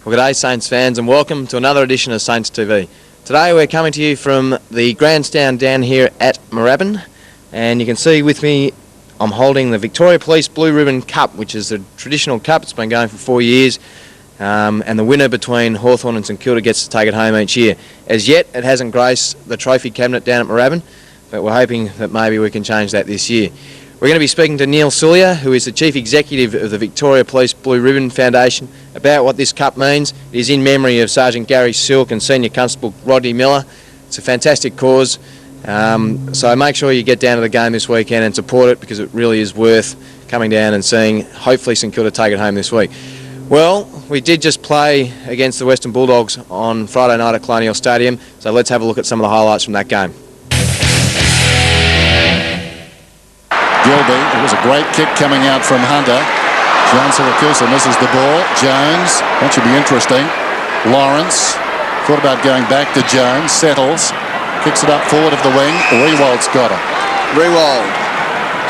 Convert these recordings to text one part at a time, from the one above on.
Well, g'day Saints fans and welcome to another edition of Saints TV. Today we're coming to you from the grandstand down here at Moorabbin, and you can see with me I'm holding the Victoria Police Blue Ribbon Cup, which is a traditional cup. It's been going for 4 years, and the winner between Hawthorn and St Kilda gets to take it home each year. As yet it hasn't graced the trophy cabinet down at Moorabbin, but we're hoping that maybe we can change that this year. We're going to be speaking to Neil Soullier, who is the Chief Executive of the Victoria Police Blue Ribbon Foundation, about what this cup means. It is in memory of Sergeant Gary Silk and Senior Constable Rodney Miller. It's a fantastic cause, so make sure you get down to the game this weekend and support it, because it really is worth coming down and seeing, hopefully, St Kilda take it home this week. Well, we did just play against the Western Bulldogs on Friday night at Colonial Stadium, so let's have a look at some of the highlights from that game. Gilby, it was a great kick coming out from Hunter. John Siracusa misses the ball. Jones, that should be interesting. Lawrence, thought about going back to Jones, settles, kicks it up forward of the wing. Rewald's got it. Rewald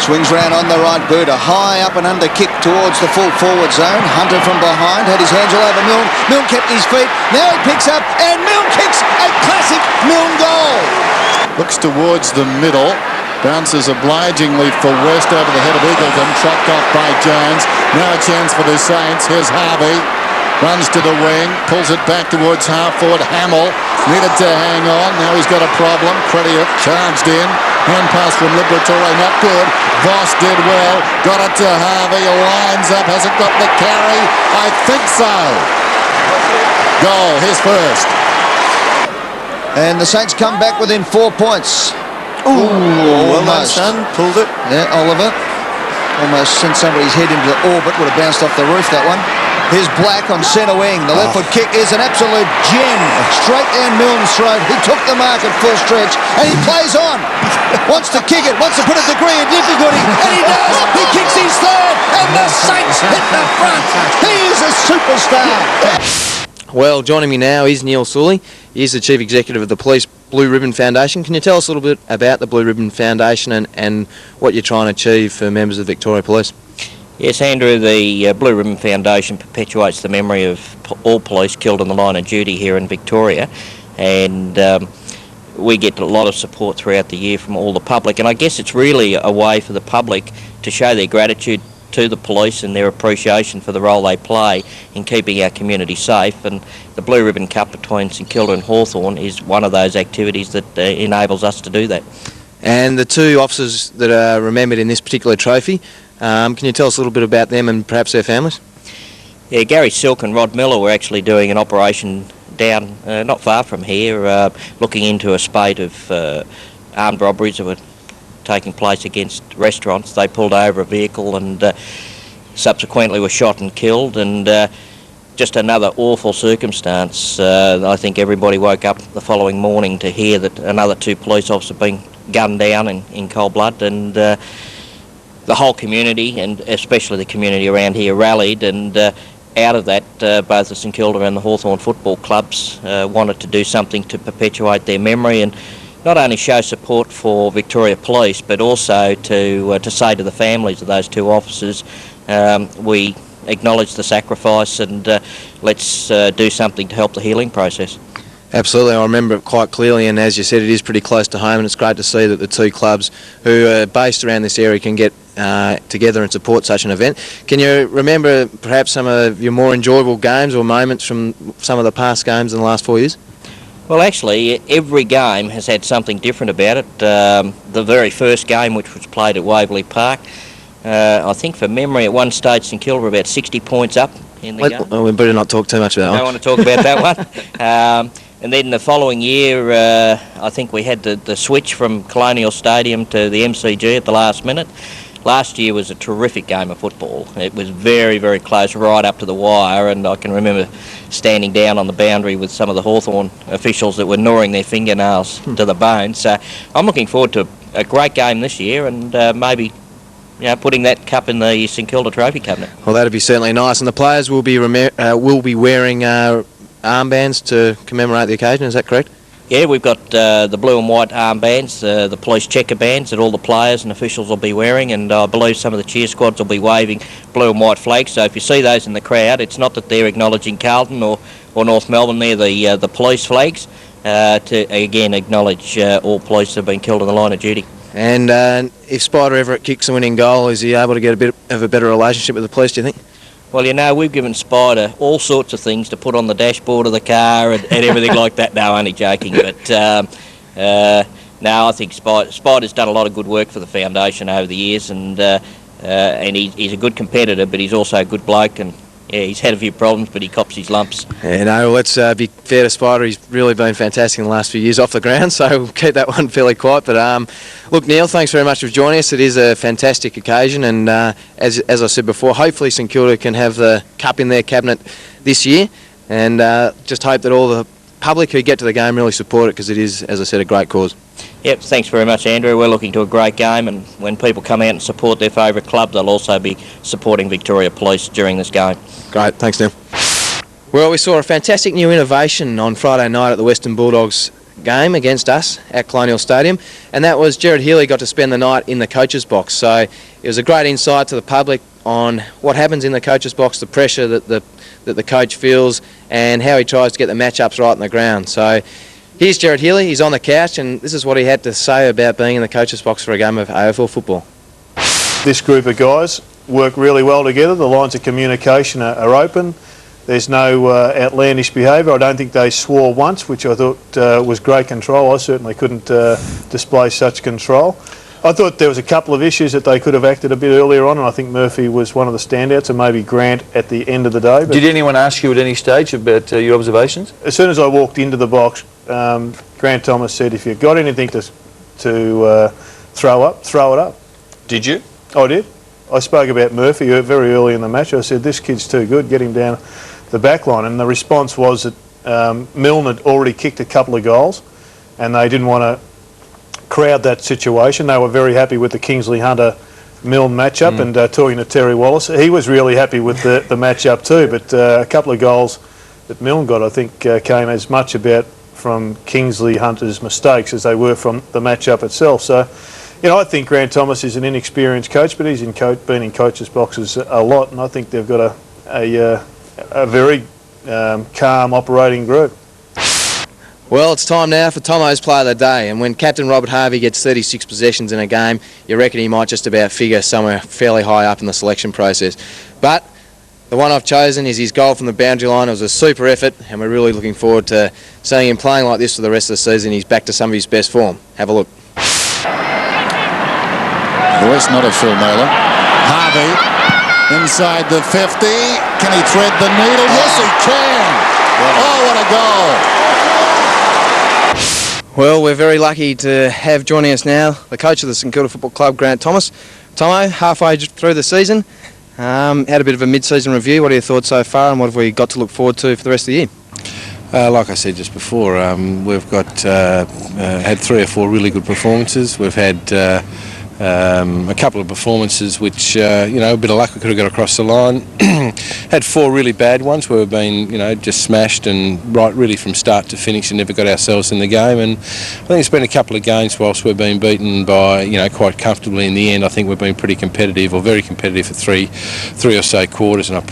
swings round on the right boot, a high up and under kick towards the full forward zone. Hunter from behind, had his hands all over Milne. Milne kept his feet, now he picks up, and Milne kicks a classic Milne goal. Looks towards the middle. Bounces obligingly for West over the head of Eagleton, chopped off by Jones. Now a chance for the Saints. Here's Harvey, runs to the wing, pulls it back towards half forward. Hamill needed to hang on. Now he's got a problem. Crediot charged in. Hand pass from Liberatore, not good. Voss did well, got it to Harvey. Lines up, has it got the carry? I think so. Goal, his first. And the Saints come back within 4 points. Ooh, well done, Almost. son. Pulled it. Yeah, Oliver almost sent somebody's head into the orbit, would have bounced off the roof, that one. Here's Black on centre wing. The left foot kick is an absolute gem. Straight down Milne's throat. He took the mark at full stretch and he plays on. Wants to kick it, wants to put a degree of difficulty, and he does. He kicks his third and the Saints hit the front. He is a superstar. Well, joining me now is Neil Soullier. He's the Chief Executive of the Police Blue Ribbon Foundation. Can you tell us a little bit about the Blue Ribbon Foundation and what you're trying to achieve for members of Victoria Police? Yes, Andrew, the Blue Ribbon Foundation perpetuates the memory of all police killed in the line of duty here in Victoria, and we get a lot of support throughout the year from all the public, and I guess it's really a way for the public to show their gratitude to the police and their appreciation for the role they play in keeping our community safe. And the Blue Ribbon Cup between St Kilda and Hawthorn is one of those activities that enables us to do that. And the two officers that are remembered in this particular trophy, can you tell us a little bit about them and perhaps their families? Yeah, Gary Silk and Rod Miller were actually doing an operation down not far from here, looking into a spate of armed robberies that were taking place against restaurants. They pulled over a vehicle and subsequently were shot and killed, and just another awful circumstance. I think everybody woke up the following morning to hear that another two police officers have been gunned down in cold blood, and the whole community, and especially the community around here, rallied, and out of that both the St Kilda and the Hawthorn football clubs wanted to do something to perpetuate their memory and not only show support for Victoria Police, but also to say to the families of those two officers, we acknowledge the sacrifice, and let's do something to help the healing process. Absolutely, I remember it quite clearly, and as you said, it is pretty close to home, and it's great to see that the two clubs who are based around this area can get together and support such an event. Can you remember perhaps some of your more enjoyable games or moments from some of the past games in the last 4 years? Well, actually, every game has had something different about it. The very first game, which was played at Waverley Park, I think from memory at one stage St Kilda were about 60 points up in the game. We better not talk too much about that. I don't want to talk about that one. And then the following year, I think we had the switch from Colonial Stadium to the MCG at the last minute. Last year was a terrific game of football. It was very, very close, right up to the wire, and I can remember standing down on the boundary with some of the Hawthorn officials that were gnawing their fingernails to the bone. So I'm looking forward to a great game this year, and maybe putting that cup in the St Kilda Trophy cabinet. Well, that'd be certainly nice, and the players will be wearing armbands to commemorate the occasion. Is that correct? Yeah, we've got the blue and white armbands, the police checker bands that all the players and officials will be wearing, and I believe some of the cheer squads will be waving blue and white flags. So if you see those in the crowd, it's not that they're acknowledging Carlton or North Melbourne. They're the police flags to again acknowledge all police that have been killed on the line of duty. And if Spider ever kicks a winning goal, is he able to get a bit of a better relationship with the police, do you think? Well, you know, we've given Spider all sorts of things to put on the dashboard of the car and everything like that. No, only joking. But no, I think Spider's done a lot of good work for the foundation over the years, and he's a good competitor, but he's also a good bloke, and yeah, he's had a few problems, but he cops his lumps. Yeah, no, let's be fair to Spider. He's really been fantastic in the last few years off the ground, so we'll keep that one fairly quiet. But look, Neil, thanks very much for joining us. It is a fantastic occasion, and as I said before, hopefully St Kilda can have the cup in their cabinet this year, and just hope that all the public who get to the game really support it, because it is, as I said, a great cause. Yep, thanks very much, Andrew. We're looking to a great game, and when people come out and support their favourite club, they'll also be supporting Victoria Police during this game. Great, thanks, Neil. Well, we saw a fantastic new innovation on Friday night at the Western Bulldogs game against us at Colonial Stadium, and that was Gerald Healy got to spend the night in the coach's box. So it was a great insight to the public on what happens in the coach's box, the pressure that the coach feels, and how he tries to get the matchups right on the ground. So here's Gerald Healy. He's on the couch, and this is what he had to say about being in the coach's box for a game of AFL football. This group of guys work really well together. The lines of communication are open. There's no outlandish behaviour. I don't think they swore once, which I thought was great control. I certainly couldn't display such control. I thought there was a couple of issues that they could have acted a bit earlier on, and I think Murphy was one of the standouts, and maybe Grant at the end of the day. But did anyone ask you at any stage about your observations? as soon as I walked into the box, Grant Thomas said, if you've got anything to throw up, throw it up. Did you? I did. I spoke about Murphy very early in the match. I said, this kid's too good, get him down the back line. And the response was that Milne had already kicked a couple of goals, and they didn't want to crowd that situation. They were very happy with the Kingsley Hunter-Milne matchup, and talking to Terry Wallace, he was really happy with the matchup too. But a couple of goals that Milne got, I think, came as much about from Kingsley Hunter's mistakes as they were from the matchup itself. So, you know, I think Grant Thomas is an inexperienced coach, but he's been in coaches' boxes a lot, and I think they've got a very calm operating group. Well, it's time now for Tomo's Player of the Day, and when Captain Robert Harvey gets 36 possessions in a game, you reckon he might just about figure somewhere fairly high up in the selection process. But the one I've chosen is his goal from the boundary line. It was a super effort, and we're really looking forward to seeing him playing like this for the rest of the season. He's back to some of his best form. Have a look. Voice not a full mailer. Harvey inside the 50. Can he thread the needle? Yes, he can. Oh, what a goal. Well, we're very lucky to have joining us now the coach of the St Kilda Football Club, Grant Thomas. Tomo, halfway through the season, had a bit of a mid-season review. What are your thoughts so far, and what have we got to look forward to for the rest of the year? Like I said just before, we've got had 3 or 4 really good performances. We've had a couple of performances which, you know, a bit of luck we could have got across the line. Had 4 really bad ones where we've been, you know, just smashed and right really from start to finish and never got ourselves in the game. And I think it's been a couple of games whilst we've been beaten by, you know, quite comfortably in the end. I think we've been pretty competitive, or very competitive, for three or so quarters, and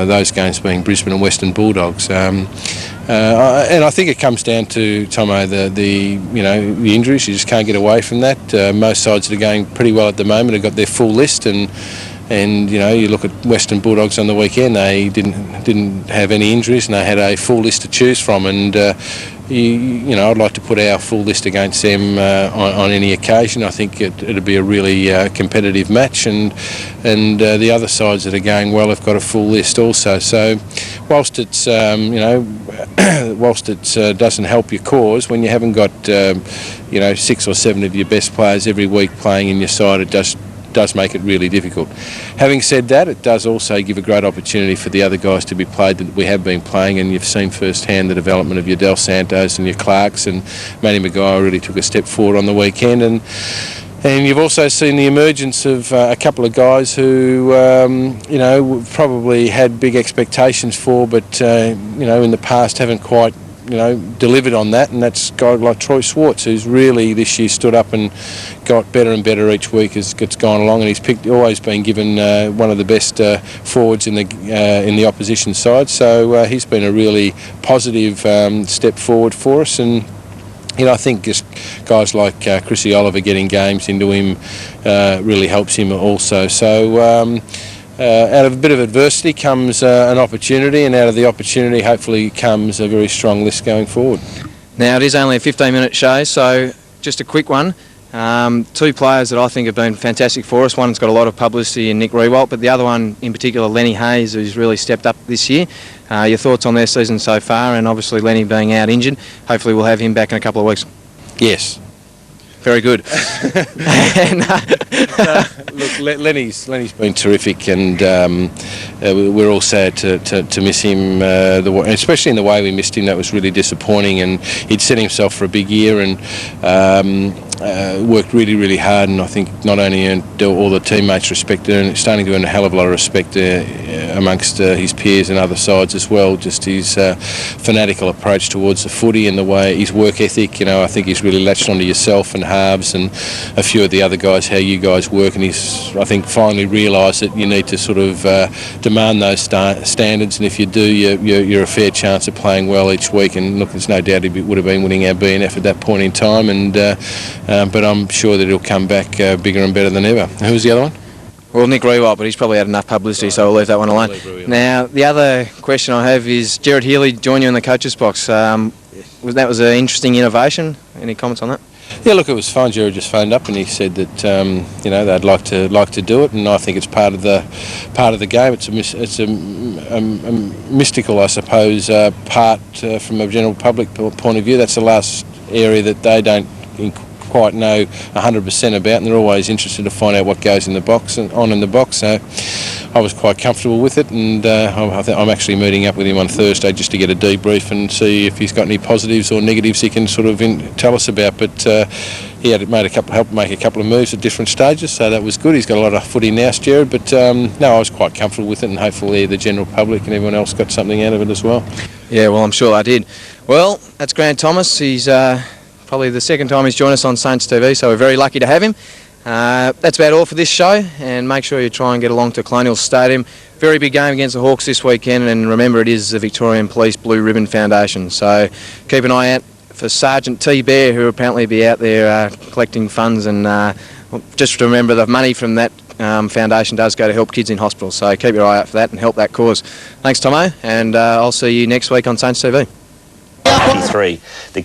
those games being Brisbane and Western Bulldogs. And I think it comes down to, Tomo, the injuries. You just can't get away from that. Most sides that are going pretty well at the moment have got their full list, and you know, you look at Western Bulldogs on the weekend, they didn't have any injuries, and they had a full list to choose from. And you know, I'd like to put our full list against them on any occasion. I think it'd be a really competitive match, and the other sides that are going well have got a full list also. So whilst it's whilst it doesn't help your cause when you haven't got 6 or 7 of your best players every week playing in your side, it does make it really difficult. Having said that, it does also give a great opportunity for the other guys to be played that we have been playing, and you've seen firsthand the development of your Del Santos and your Clarks, and Matty Maguire really took a step forward on the weekend, and you've also seen the emergence of a couple of guys who probably had big expectations for, but in the past haven't quite delivered on that, and that's a guy like Troy Swartz, who's really this year stood up and got better and better each week as it's gone along, and he's always been given one of the best forwards in the opposition side. So he's been a really positive step forward for us, and I think just guys like Chrissy Oliver getting games into him really helps him also. So out of a bit of adversity comes an opportunity, and out of the opportunity hopefully comes a very strong list going forward. Now, it is only a 15-minute show, so just a quick one. Two players that I think have been fantastic for us. One's got a lot of publicity in Nick Riewoldt, but the other one in particular, Lenny Hayes, who's really stepped up this year. Your thoughts on their season so far, and obviously Lenny being out injured. Hopefully we'll have him back in a couple of weeks. Yes. Very good. Look, Lenny's been terrific, and we're all sad to miss him, especially in the way we missed him. That was really disappointing, and he'd set himself for a big year and worked really, really hard, and I think not only earned all the teammates respect, starting to earn a hell of a lot of respect amongst his peers and other sides as well. Just his fanatical approach towards the footy and the way his work ethic, I think he's really latched onto yourself and Harves and a few of the other guys, how you guys work, and he's, I think, finally realised that you need to sort of demand those standards, and if you do, you're a fair chance of playing well each week. And look, there's no doubt he would have been winning our BNF at that point in time, and but I'm sure that he'll come back bigger and better than ever. Who was the other one? Well, Nick Riewoldt, but he's probably had enough publicity, so we'll leave that one alone. Now, the other question I have is, Gerald Healy joined you in the coaches box. That was an interesting innovation. Any comments on that? Yeah, look, it was fun. Gerald just phoned up and he said that they'd like to do it, and I think it's part of the game. It's a mystical, I suppose, part from a general public point of view. That's the last area that they don't quite know 100% about, and they're always interested to find out what goes in the box and on in the box. So I was quite comfortable with it, and I'm actually meeting up with him on Thursday just to get a debrief and see if he's got any positives or negatives he can sort of tell us about. But he had helped make a couple of moves at different stages, so that was good. He's got a lot of footy now, Gerald, but no, I was quite comfortable with it, and hopefully the general public and everyone else got something out of it as well. Yeah, well, I'm sure I did. Well, that's Grant Thomas. He's probably the second time he's joined us on Saints TV, so we're very lucky to have him. That's about all for this show, and make sure you try and get along to Colonial Stadium. Very big game against the Hawks this weekend, and remember, it is the Victorian Police Blue Ribbon Foundation, so keep an eye out for Sergeant T. Bear, who will apparently be out there collecting funds, and just remember the money from that foundation does go to help kids in hospital, so keep your eye out for that and help that cause. Thanks, Tomo, and I'll see you next week on Saints TV. The